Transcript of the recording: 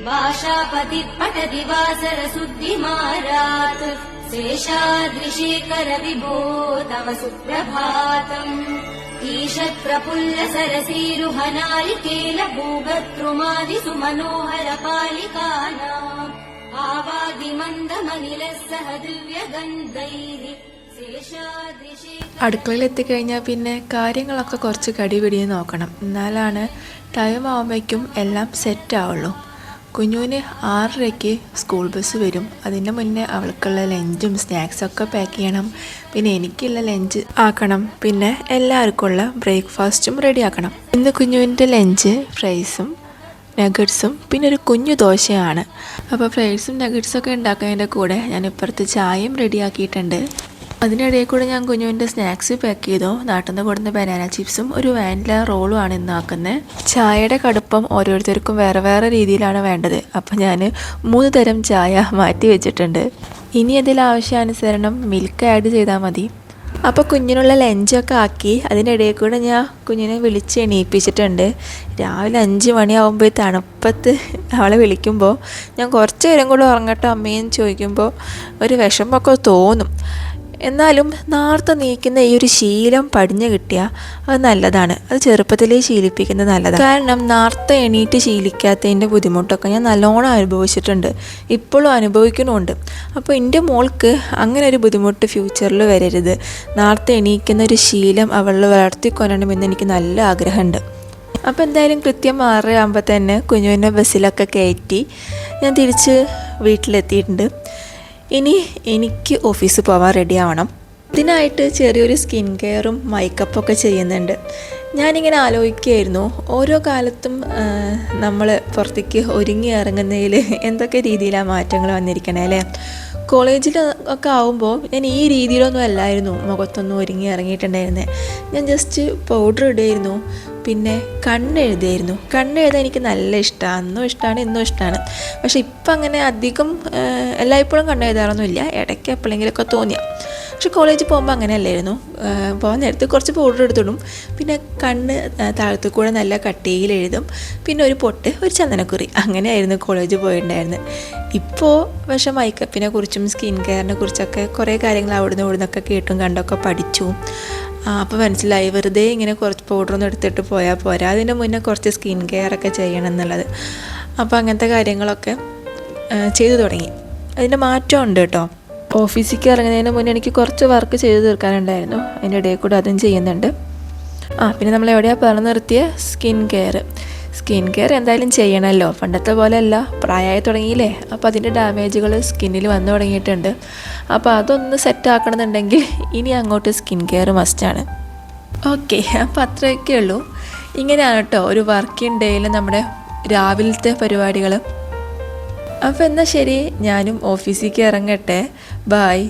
भाषापति पठति वासरशुद्धिमारात् शेषाद्रिशेखर विभो तव सुप्रभातम् ईषत् प्रफुल्ल सरसीरुहनारिकेल भूगत्रुमादिसु मनोहर पालिकानाम् आवादिमन्दमनिलः सह दिव्यगन्धैः അടുക്കളയിൽ എത്തിക്കഴിഞ്ഞാൽ പിന്നെ കാര്യങ്ങളൊക്കെ കുറച്ച് കടിപിടിയെ നോക്കണം. എന്നാലാണ് ടൈം ആകുമ്പോഴേക്കും എല്ലാം സെറ്റ് ആവുള്ളൂ. കുഞ്ഞുവിന് 6:30 സ്കൂൾ ബസ് വരും. അതിൻ്റെ മുന്നേ അവൾക്കുള്ള ലഞ്ചും സ്നാക്സൊക്കെ പാക്ക് ചെയ്യണം. പിന്നെ എനിക്കുള്ള ലഞ്ച് ആക്കണം. പിന്നെ എല്ലാവർക്കുമുള്ള ബ്രേക്ക്ഫാസ്റ്റും റെഡിയാക്കണം. ഇന്ന് കുഞ്ഞുവിൻ്റെ ലഞ്ച് ഫ്രൈസും നഗറ്റ്സും പിന്നെ ഒരു കുഞ്ഞു ദോശയാണ്. അപ്പോൾ ഫ്രൈസും നഗറ്റ്സൊക്കെ ഉണ്ടാക്കുന്നതിൻ്റെ കൂടെ ഞാൻ ഇപ്പുറത്ത് ചായയും റെഡിയാക്കിയിട്ടുണ്ട്. അതിനിടയിൽ കൂടെ ഞാൻ കുഞ്ഞുവിൻ്റെ സ്നാക്സ് പാക്ക് ചെയ്തു. നാട്ടിൽ നിന്ന് കൊടുക്കുന്ന ബനാന ചിപ്സും ഒരു വാനില റോളും ആണ് ഇന്ന് ആക്കുന്നത്. ചായയുടെ കടുപ്പം ഓരോരുത്തർക്കും വേറെ വേറെ രീതിയിലാണ് വേണ്ടത്. അപ്പം ഞാൻ 3 തരം ചായ മാറ്റി വെച്ചിട്ടുണ്ട്. ഇനി അതിൽ ആവശ്യാനുസരണം മിൽക്ക് ആഡ് ചെയ്താൽ മതി. അപ്പോൾ കുഞ്ഞിനുള്ള ലഞ്ചൊക്കെ ആക്കി അതിനിടയിൽ കൂടെ ഞാൻ കുഞ്ഞിനെ വിളിച്ച് എണീപ്പിച്ചിട്ടുണ്ട്. രാവിലെ 5 മണിയാകുമ്പോൾ തണുപ്പത്ത് അവളെ വിളിക്കുമ്പോൾ ഞാൻ കുറച്ച് നേരം കൂടെ ഉറങ്ങട്ടെ അമ്മയെന്ന് ചോദിക്കുമ്പോൾ ഒരു വിഷമമൊക്കെ തോന്നും. എന്നാലും നേരത്തെ നീക്കുന്ന ഈ ഒരു ശീലം പടിഞ്ഞു കിട്ടിയാൽ അത് നല്ലതാണ്. അത് ചെറുപ്പത്തിലേ ശീലിപ്പിക്കുന്നത് നല്ലതാണ്. കാരണം നേരത്തെ എണീറ്റ് ശീലിക്കാത്തതിൻ്റെ ബുദ്ധിമുട്ടൊക്കെ ഞാൻ നല്ലോണം അനുഭവിച്ചിട്ടുണ്ട്, ഇപ്പോഴും അനുഭവിക്കുന്നുമുണ്ട്. അപ്പോൾ എൻ്റെ മോൾക്ക് അങ്ങനെ ഒരു ബുദ്ധിമുട്ട് ഫ്യൂച്ചറിൽ വരരുത്. നേരത്തെ എണീക്കുന്ന ഒരു ശീലം അവളിൽ വളർത്തിക്കൊള്ളണമെന്ന് എനിക്ക് നല്ല ആഗ്രഹമുണ്ട്. അപ്പോൾ എന്തായാലും കൃത്യം 6 ആകുമ്പോൾ തന്നെ കുഞ്ഞുവിനെ ബസ്സിലൊക്കെ കയറ്റി ഞാൻ തിരിച്ച് വീട്ടിലെത്തിയിട്ടുണ്ട്. ഇനി എനിക്ക് ഓഫീസിൽ പോകാൻ റെഡി ആവണം. ഇതിനായിട്ട് ചെറിയൊരു സ്കിൻ കെയറും മേക്കപ്പൊക്കെ ചെയ്യുന്നുണ്ട്. ഞാനിങ്ങനെ ആലോചിക്കുകയായിരുന്നു, ഓരോ കാലത്തും നമ്മൾ പുറത്തേക്ക് ഒരുങ്ങി ഇറങ്ങുന്നതിൽ എന്തൊക്കെ രീതിയിലാണ് മാറ്റങ്ങൾ വന്നിരിക്കണേ അല്ലേ. കോളേജിൽ ഒക്കെ ആവുമ്പോൾ ഞാൻ ഈ രീതിയിലൊന്നും അല്ലായിരുന്നു മുഖത്തൊന്നും ഒരുങ്ങി ഇറങ്ങിയിട്ടുണ്ടായിരുന്നത്. ഞാൻ ജസ്റ്റ് പൗഡർ ഇടുമായിരുന്നു, പിന്നെ കണ്ണെഴുതായിരുന്നു. കണ്ണെഴുതാൻ എനിക്ക് നല്ല ഇഷ്ടമാണ്, അന്നും ഇഷ്ടമാണ് ഇന്നും ഇഷ്ടമാണ്. പക്ഷേ ഇപ്പം അങ്ങനെ അധികം എല്ലായ്പ്പോഴും കണ്ണെഴുതാറൊന്നുമില്ല, ഇടയ്ക്ക് എപ്പോഴെങ്കിലുമൊക്കെ തോന്നിയാൽ. പക്ഷെ കോളേജിൽ പോകുമ്പോൾ അങ്ങനെയല്ലായിരുന്നു. പോകാൻ നേരത്ത് കുറച്ച് പൗഡർ എടുത്തിടും, പിന്നെ കണ്ണ് താഴത്തു കൂടെ നല്ല കട്ടിയിൽ എഴുതും, പിന്നെ ഒരു പൊട്ട്, ഒരു ചന്ദനക്കുറി, അങ്ങനെയായിരുന്നു കോളേജിൽ പോയിട്ടുണ്ടായിരുന്നത്. ഇപ്പോൾ പക്ഷേ മേക്കപ്പിനെ കുറിച്ചും സ്കിൻ കെയറിനെ കുറിച്ചൊക്കെ കുറേ കാര്യങ്ങൾ അവിടുന്ന് ഇവിടുന്നൊക്കെ കേട്ടും കണ്ടൊക്കെ പഠിച്ചു. അപ്പോൾ മനസ്സിലായി വെറുതെ ഇങ്ങനെ കുറച്ച് പൗഡറൊന്നും എടുത്തിട്ട് പോയാൽ പോരാ, അതിൻ്റെ മുന്നേ കുറച്ച് സ്കിൻ കെയറൊക്കെ ചെയ്യണം എന്നുള്ളത്. അപ്പോൾ അങ്ങനത്തെ കാര്യങ്ങളൊക്കെ ചെയ്തു തുടങ്ങി. അതിൻ്റെ മാറ്റം ഉണ്ട് കേട്ടോ. ഓഫീസിലേക്ക് ഇറങ്ങുന്നതിന് മുന്നേ എനിക്ക് കുറച്ച് വർക്ക് ചെയ്ത് തീർക്കാനുണ്ടായിരുന്നു, അതിൻ്റെ ഇടയിൽ കൂടെ അതും ചെയ്യുന്നുണ്ട്. പിന്നെ നമ്മൾ എവിടെയാണ് പറഞ്ഞു നിർത്തിയ സ്കിൻ കെയർ എന്തായാലും ചെയ്യണമല്ലോ. പണ്ടത്തെ പോലെ അല്ല, പ്രായമായി തുടങ്ങിയില്ലേ. അപ്പോൾ അതിൻ്റെ ഡാമേജുകൾ സ്കിന്നിൽ വന്നു തുടങ്ങിയിട്ടുണ്ട്. അപ്പോൾ അതൊന്ന് സെറ്റ് ആക്കണമെന്നുണ്ടെങ്കിൽ ഇനി അങ്ങോട്ട് സ്കിൻ കെയർ മസ്റ്റാണ്. ഓക്കെ, അപ്പോൾ അത്രയൊക്കെ ഉള്ളൂ. ഇങ്ങനെയാണ് കേട്ടോ ഒരു വർക്കിംഗ് ഡേയിൽ നമ്മുടെ രാവിലത്തെ പരിപാടികൾ. അപ്പോൾ എന്നാൽ ശരി, ഞാനും ഓഫീസിലേക്ക് ഇറങ്ങട്ടെ. ബായ്.